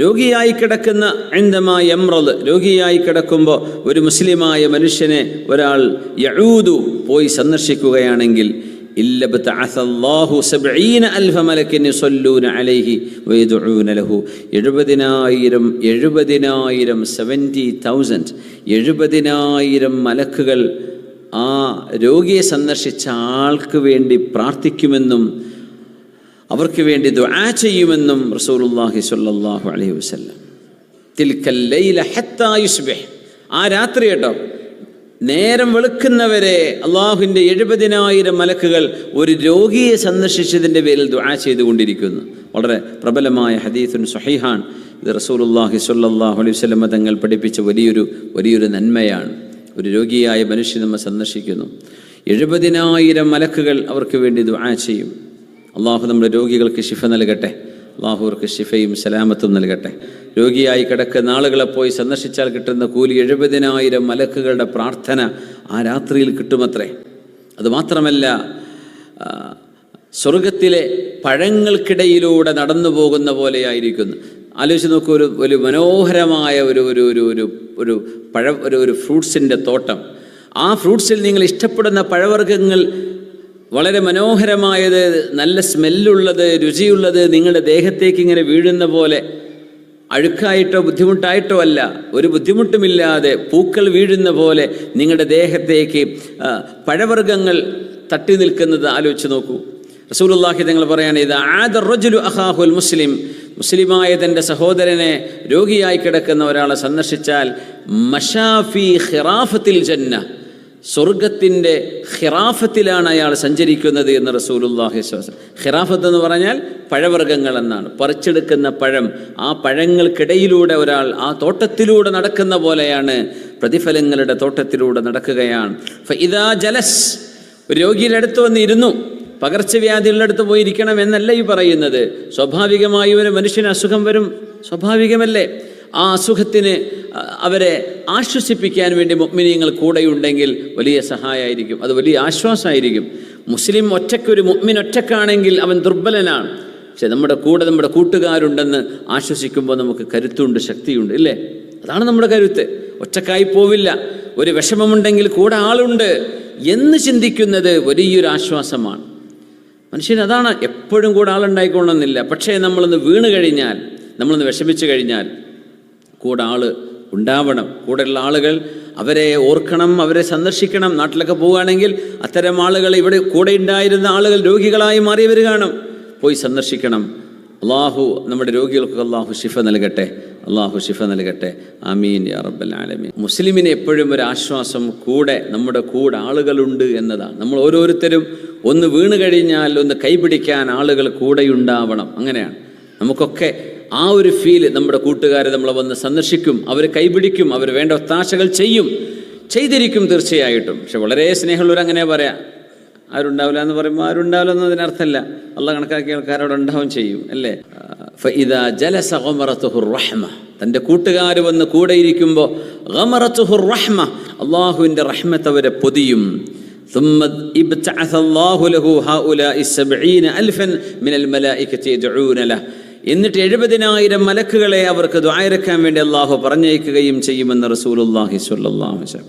രോഗിയായി കിടക്കുന്ന ഇൻദമാ യംറദ്, രോഗിയായി കിടക്കുമ്പോൾ ഒരു മുസ്ലിമായ മനുഷ്യനെ ഒരാൾ യഊദു പോയി സന്ദർശിക്കുകയാണെങ്കിൽ ഇല്ലബ്തഅസല്ലാഹു 70,000 മലക്കിൻ യുസല്ലൂന അലൈഹി വയദഊന ലഹു 70,000 മലക്കുകൾ ആ രോഗിയെ സന്ദർശിച്ച ആൾക്ക് വേണ്ടി പ്രാർത്ഥിക്കുമെന്നും അവർക്ക് വേണ്ടി ദുആ ചെയ്യുമെന്നും റസൂലുള്ളാഹി സ്വല്ലല്ലാഹു അലൈഹി വസല്ലം. തിൽക്കൽ ലൈല ഹത്താ യുസ്ബിഹ്, ആ രാത്രി കേട്ടോ, നേരം വെളുക്കുന്നവരെ അള്ളാഹുവിൻ്റെ 70,000 മലക്കുകൾ ഒരു രോഗിയെ സന്ദർശിച്ചതിൻ്റെ പേരിൽ ദുആ ചെയ്തുകൊണ്ടിരിക്കുന്നു. വളരെ പ്രബലമായ ഹദീസുൻ സ്വഹീഹാൻ. ഇത് റസൂലുള്ളാഹി സ്വല്ലല്ലാഹു അലൈഹി വസല്ലം തങ്ങൾ പഠിപ്പിച്ച വലിയൊരു നന്മയാണ്. ഒരു രോഗിയായ മനുഷ്യൻ നമ്മെ സന്ദർശിക്കുന്നു, 70,000 മലക്കുകൾ അവർക്ക് വേണ്ടി ദുആ ചെയ്യും. അള്ളാഹു നമ്മുടെ രോഗികൾക്ക് ശിഫ നൽകട്ടെ, അള്ളാഹു അവർക്ക് ശിഫയും സലാമത്തും നൽകട്ടെ. രോഗിയായി കിടക്കുന്ന ആളുകളെ പോയി സന്ദർശിച്ചാൽ കിട്ടുന്ന കൂലി 70,000 മലക്കുകളുടെ പ്രാർത്ഥന ആ രാത്രിയിൽ കിട്ടുമത്രേ. അതുമാത്രമല്ല, സ്വർഗത്തിലെ പഴങ്ങൾക്കിടയിലൂടെ നടന്നു പോകുന്ന പോലെയായിരിക്കുന്നു. ആലോചിച്ച് നോക്കൂ, ഒരു മനോഹരമായ ഒരു ഫ്രൂട്ട്സിൻ്റെ തോട്ടം. ആ ഫ്രൂട്ട്സിൽ നിങ്ങൾ ഇഷ്ടപ്പെടുന്ന പഴവർഗ്ഗങ്ങൾ വളരെ മനോഹരമായത്, നല്ല സ്മെല്ലുള്ളത്, രുചിയുള്ളത് നിങ്ങളുടെ ദേഹത്തേക്ക് ഇങ്ങനെ വീഴുന്ന പോലെ, അഴുക്കായിട്ടോ ബുദ്ധിമുട്ടായിട്ടോ അല്ല, ഒരു ബുദ്ധിമുട്ടുമില്ലാതെ പൂക്കൾ വീഴുന്ന പോലെ നിങ്ങളുടെ ദേഹത്തേക്ക് പഴവർഗ്ഗങ്ങൾ തട്ടി നിൽക്കുന്നത് ആലോചിച്ച് നോക്കൂ. റസൂലുള്ളാഹി തങ്ങൾ പറയാണ്, ഇത് ആദ റജുലു അഖാഹുൽ മുസ്ലിം, മുസ്ലിമായ തൻ്റെ സഹോദരനെ രോഗിയായി കിടക്കുന്ന ഒരാളെ സന്ദർശിച്ചാൽ മഷാഫി ഖിറാഫത്തിൽ ജന്ന, സ്വർഗത്തിൻ്റെ ഖിറാഫത്തിലാണ് അയാൾ സഞ്ചരിക്കുന്നത് എന്ന് റസൂലുള്ളാഹി സ്വല്ലല്ലാഹു അലൈഹി വസല്ലം. ഖിറാഫത്ത് എന്ന് പറഞ്ഞാൽ പഴവർഗ്ഗങ്ങൾ എന്നാണ്, പറിച്ചെടുക്കുന്ന പഴം. ആ പഴങ്ങൾക്കിടയിലൂടെ ഒരാൾ ആ തോട്ടത്തിലൂടെ നടക്കുന്ന പോലെയാണ്, പ്രതിഫലങ്ങളുടെ തോട്ടത്തിലൂടെ നടക്കുകയാണ്. ഫഇദാ ജലസ്, ഒരു രോഗിയുടെ അടുത്ത് വന്ന് ഇരുന്നു. പകർച്ചവ്യാധികളുടെ അടുത്ത് പോയിരിക്കണം എന്നല്ല ഈ പറയുന്നത്. സ്വാഭാവികമായി ഒരു മനുഷ്യന് അസുഖം വരും, സ്വാഭാവികമല്ലേ? ആ അസുഖത്തിന് അവരെ ആശ്വസിപ്പിക്കാൻ വേണ്ടി മുഅ്മിനീങ്ങൾ കൂടെയുണ്ടെങ്കിൽ വലിയ സഹായമായിരിക്കും, അത് വലിയ ആശ്വാസമായിരിക്കും. മുസ്ലിം ഒറ്റയ്ക്കൊരു മുഅ്മിൻ ഒറ്റക്കാണെങ്കിൽ അവൻ ദുർബലനാണ്. പക്ഷെ നമ്മുടെ കൂടെ നമ്മുടെ കൂട്ടുകാരുണ്ടെന്ന് ആശ്വസിക്കുമ്പോൾ നമുക്ക് കരുത്തുണ്ട്, ശക്തിയുണ്ട്, ഇല്ലേ? അതാണ് നമ്മുടെ കരുത്ത്. ഒറ്റക്കായി പോവില്ല. ഒരു വിഷമമുണ്ടെങ്കിൽ കൂടെ ആളുണ്ട് എന്ന് ചിന്തിക്കുന്നത് വലിയൊരു ആശ്വാസമാണ്. മനുഷ്യൻ അതാണ്, എപ്പോഴും കൂടെ ആളുണ്ടായിക്കൊള്ളണമെന്നില്ല. പക്ഷേ നമ്മളൊന്ന് വീണ് കഴിഞ്ഞാൽ, നമ്മളൊന്ന് വിഷമിച്ചു കഴിഞ്ഞാൽ കൂടെ ആള് ഉണ്ടാവണം. കൂടെയുള്ള ആളുകൾ, അവരെ ഓർക്കണം, അവരെ സന്ദർശിക്കണം. നാട്ടിലൊക്കെ പോവുകയാണെങ്കിൽ അത്തരം ആളുകൾ, ഇവിടെ കൂടെ ഉണ്ടായിരുന്ന ആളുകൾ രോഗികളായി മാറിയവർ കാണും, പോയി സന്ദർശിക്കണം. അള്ളാഹു നമ്മുടെ രോഗികൾക്ക് അള്ളാഹു ശിഫ നൽകട്ടെ, അള്ളാഹു ശിഫ നൽകട്ടെ. ആമീൻ യാ റബ്ബൽ ആലമീൻ. മുസ്ലിമിന് എപ്പോഴും ഒരു ആശ്വാസം, കൂടെ നമ്മുടെ കൂടെ ആളുകളുണ്ട് എന്നതാണ്. നമ്മൾ ഓരോരുത്തരും ഒന്ന് വീണ് കഴിഞ്ഞാൽ ഒന്ന് കൈപിടിക്കാൻ ആളുകൾ കൂടെയുണ്ടാവണം. അങ്ങനെയാണ് നമുക്കൊക്കെ ആ ഒരു ഫീല്. നമ്മുടെ കൂട്ടുകാർ നമ്മളെ വന്ന് സന്ദർശിക്കും, അവർ കൈപിടിക്കും, അവർ വേണ്ട ഒത്താശകൾ ചെയ്തിരിക്കും തീർച്ചയായിട്ടും. പക്ഷെ വളരെ സ്നേഹമുള്ളവർ അങ്ങനെ പറയാം. ആരുണ്ടാവില്ല എന്ന് പറയുമ്പോൾ ആരുണ്ടാവില്ല എന്നതിനർത്ഥമല്ല, അള്ളാഹ് കണക്കാക്കിയ ആൾക്കാരോട് ഉണ്ടാവും ചെയ്യും, അല്ലേ? ഫഇദാ ജലസ ഗമറതുഹുർ റഹ്മ, തൻ്റെ കൂട്ടുകാർ വന്ന് കൂടെ ഇരിക്കുമ്പോൾ ഗമറതുഹുർ റഹ്മ, അള്ളാഹുവിൻ്റെ റഹ്മത്ത് അവരെ പൊതിയും. ثم ابتعث الله له هؤلاء 70,000 من الملائكة يدعون له, എന്നിട്ട് 70,000 മലക്കുകളെ അവർക്ക് ദുആ ഇറക്കാൻ വേണ്ടി അള്ളാഹു പറഞ്ഞയക്കുകയും ചെയ്യുമെന്ന് റസൂലുള്ളാഹി സ്വല്ലല്ലാഹു അലൈഹി വസല്ലം.